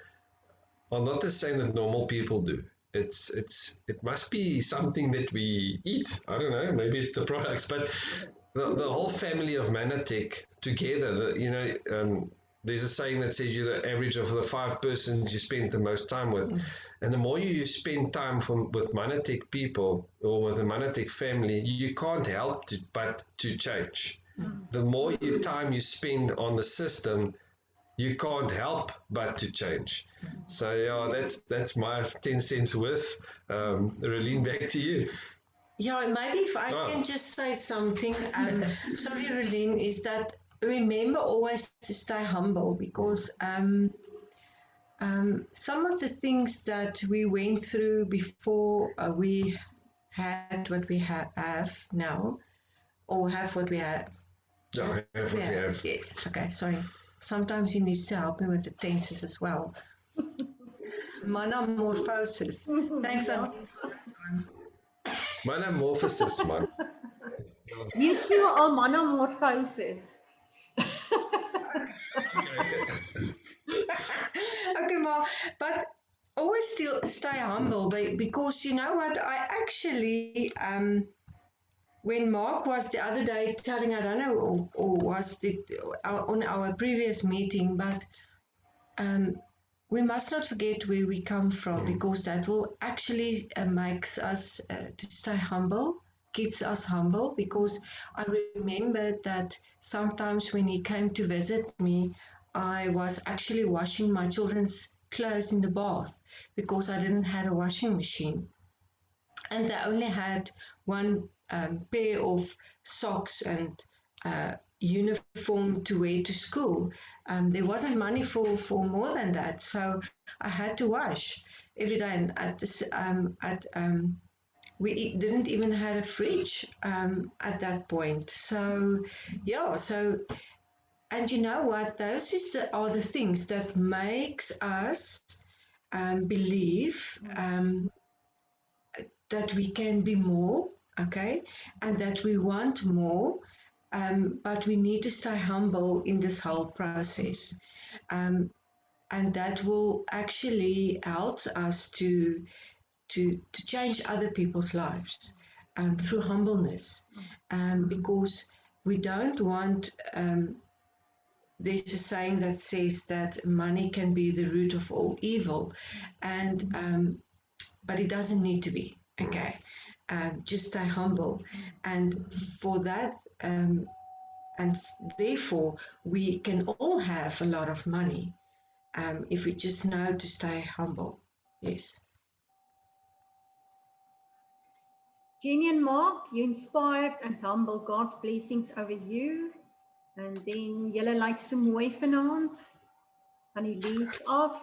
are not the same that normal people do. It must be something that we eat. I don't know. Maybe it's the products, but the whole family of Manatek together. There's a saying that says you're the average of the 5 persons you spend the most time with, and the more you spend time with Manatek people or with the Manatek family, you can't help but to change. The more time you spend on the system, you can't help but to change. So yeah, that's my 10 cents worth. Relene, back to you. Yeah, maybe if I can just say something. Sorry, Relene, is that remember always to stay humble, because some of the things that we went through before we had what we have now, or have what we had. Yeah, have what we have. Yes. Okay. Sorry. Sometimes he needs to help me with the tenses as well. Metamorphosis. Thanks, Yeah. Metamorphosis, man. You two are monomorphosis. Okay, Ma, but always still stay humble, because you know what? I actually, when Mark was the other day telling, I don't know, or was it on our previous meeting, but we must not forget where we come from, because that will actually makes us to stay humble, keeps us humble. Because I remember that sometimes when he came to visit me, I was actually washing my children's clothes in the bath because I didn't have a washing machine, and they only had one pair of socks and uniform to wear to school. There wasn't money for more than that, so I had to wash every day. And we didn't even have a fridge at that point. So yeah, so And you know what? Those are the things that makes us believe that we can be more, okay, and that we want more, but we need to stay humble in this whole process. Um, and that will actually help us to change other people's lives through humbleness, because we don't want. There's a saying that says that money can be the root of all evil, and but it doesn't need to be. Okay, just stay humble, and for that, and therefore we can all have a lot of money if we just know to stay humble. Yes. Jenny and Mark, you inspired and humble. God's blessings over you. En dan julle lyk so mooi vanaand van die leaves af.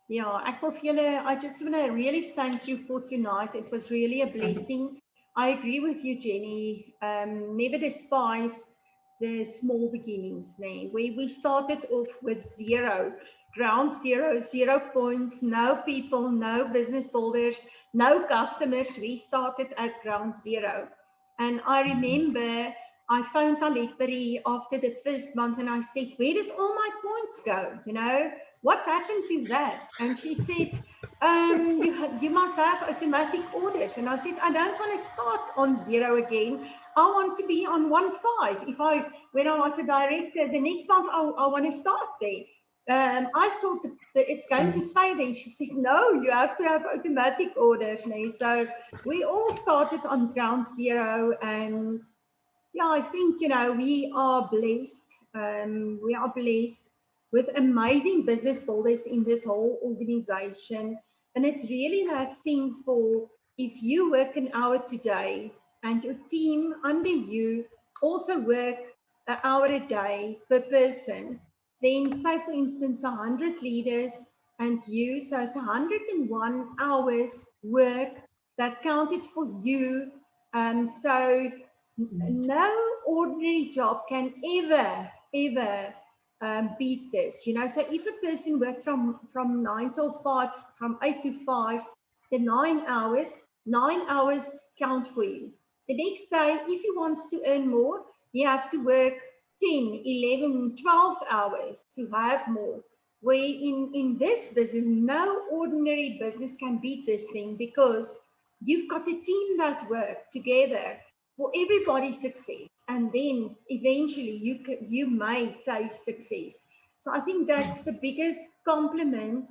Ja, ek wil vir julle, I just want to really thank you for tonight. It was really a blessing. I agree with you, Jenny. Never despise the small beginnings. Nee. We started off with zero, ground zero, 0 points, no people, no business builders, no customers. We started at ground zero. And I remember I phoned Aletbury after the first month and I said, where did all my points go? You know, what happened to that? And she said, you must have automatic orders. And I said, I don't want to start on zero again. I want to be on 1.5. When I was a director, the next month I want to start there. I thought that it's going to stay there. She said, no, you have to have automatic orders. So we all started on ground zero. And yeah, I think, you know, we are blessed. We are blessed with amazing business builders in this whole organization. And it's really that thing for if you work an hour today and your team under you also work an hour a day per person, then say for instance 100 leaders and you, so it's 101 hours work that counted for you. So no ordinary job can ever beat this, you know. So if a person works from 9 till 5, from 8 to 5, the 9 hours count for you. The next day, if he wants to earn more, you have to work 10, 11, 12 hours to have more. Where in this business, no ordinary business can beat this thing because you've got a team that work together for everybody's success, and then eventually you may taste success. So I think that's the biggest compliment.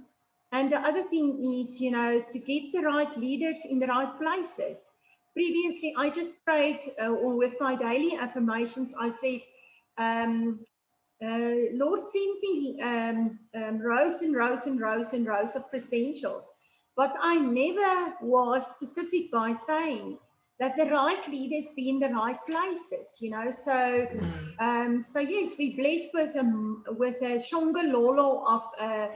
And the other thing is, you know, to get the right leaders in the right places. Previously, I just prayed, or with my daily affirmations, I said, Lord, send me rows and rows and rows and rows of credentials. But I never was specific by saying that the right leaders be in the right places, you know. So, so yes, we're blessed with a Shonga Lolo of a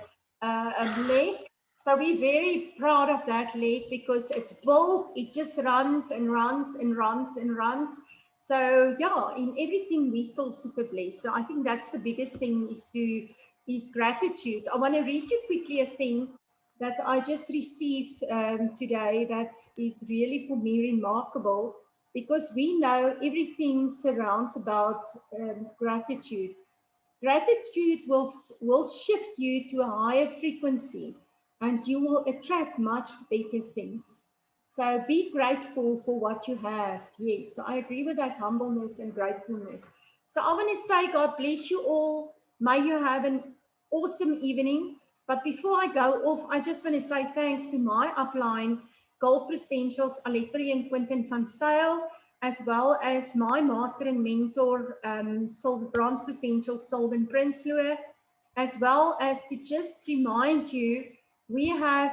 lake. So we're very proud of that lake because it's built, it just runs and runs and runs and runs. So yeah, in everything we still super blessed. So I think that's the biggest thing is gratitude. I want to read you quickly a thing that I just received today that is really for me remarkable, because we know everything surrounds about gratitude. Gratitude will shift you to a higher frequency and you will attract much better things. So be grateful for what you have. Yes, so I agree with that humbleness and gratefulness. So I want to say God bless you all. May you have an awesome evening. But before I go off, I just want to say thanks to my upline, Gold Credentials, Aletbury and Quentin van Zyl, as well as my master and mentor, Silver Bronze Credentials, Sylvan Prinsloo, as well as to just remind you, we have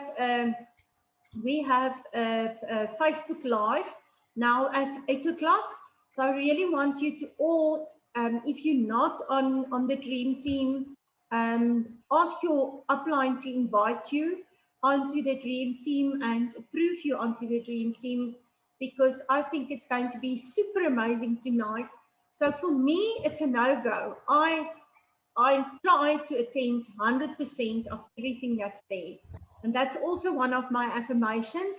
Facebook Live now at 8 o'clock. So I really want you to all, if you're not on the Dream Team, ask your upline to invite you onto the Dream Team and approve you onto the Dream Team, because I think it's going to be super amazing tonight. So for me, it's a no-go. I try to attend 100% of everything that's there. And that's also one of my affirmations,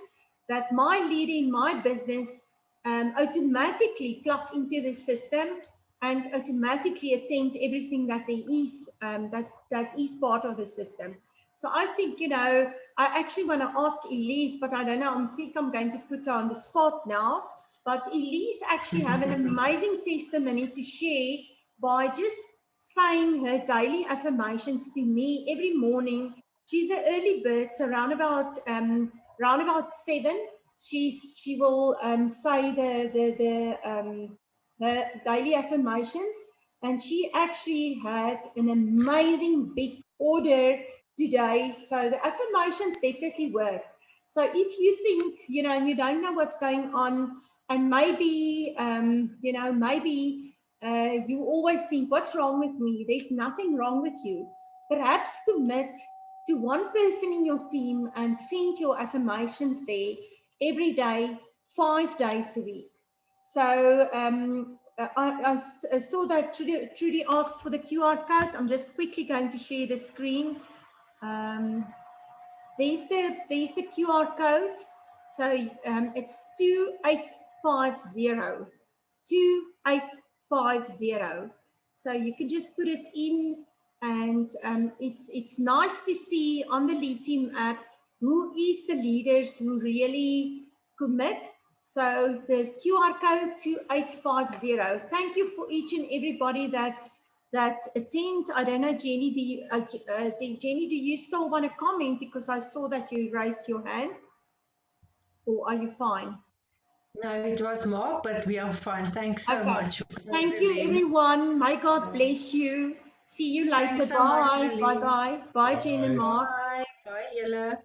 that my leader in my business automatically clock into the system and automatically attend everything that there is, that is part of the system. So I think, I actually want to ask Elise, but I don't know, I think I'm going to put her on the spot now. But Elise actually have an amazing testimony to share by just saying her daily affirmations to me every morning. She's an early bird, so around about 7, she will say the daily affirmations, and she actually had an amazing big order today. So the affirmations definitely work. So if you think, and you don't know what's going on, and maybe, maybe you always think, what's wrong with me? There's nothing wrong with you. Perhaps commit to one person in your team and send your affirmations there every day, 5 days a week. So I saw that Trudy asked for the QR code. I'm just quickly going to share the screen. There's the QR code. So it's 2850. 2850. So you can just put it in, and it's nice to see on the Lead Team app who is the leaders who really commit. So the QR code 2850. Thank you for each and everybody that attend. I don't know, Jenny, Jenny, do you still want to comment, because I saw that you raised your hand, or are you fine? No, it was Mark, but we are fine. Thanks so much. Thank you, everyone. May God bless you. See you later. Thanks so much, Bye. Lily. Bye. Bye, Jen and Mark. Bye. Bye, Yella.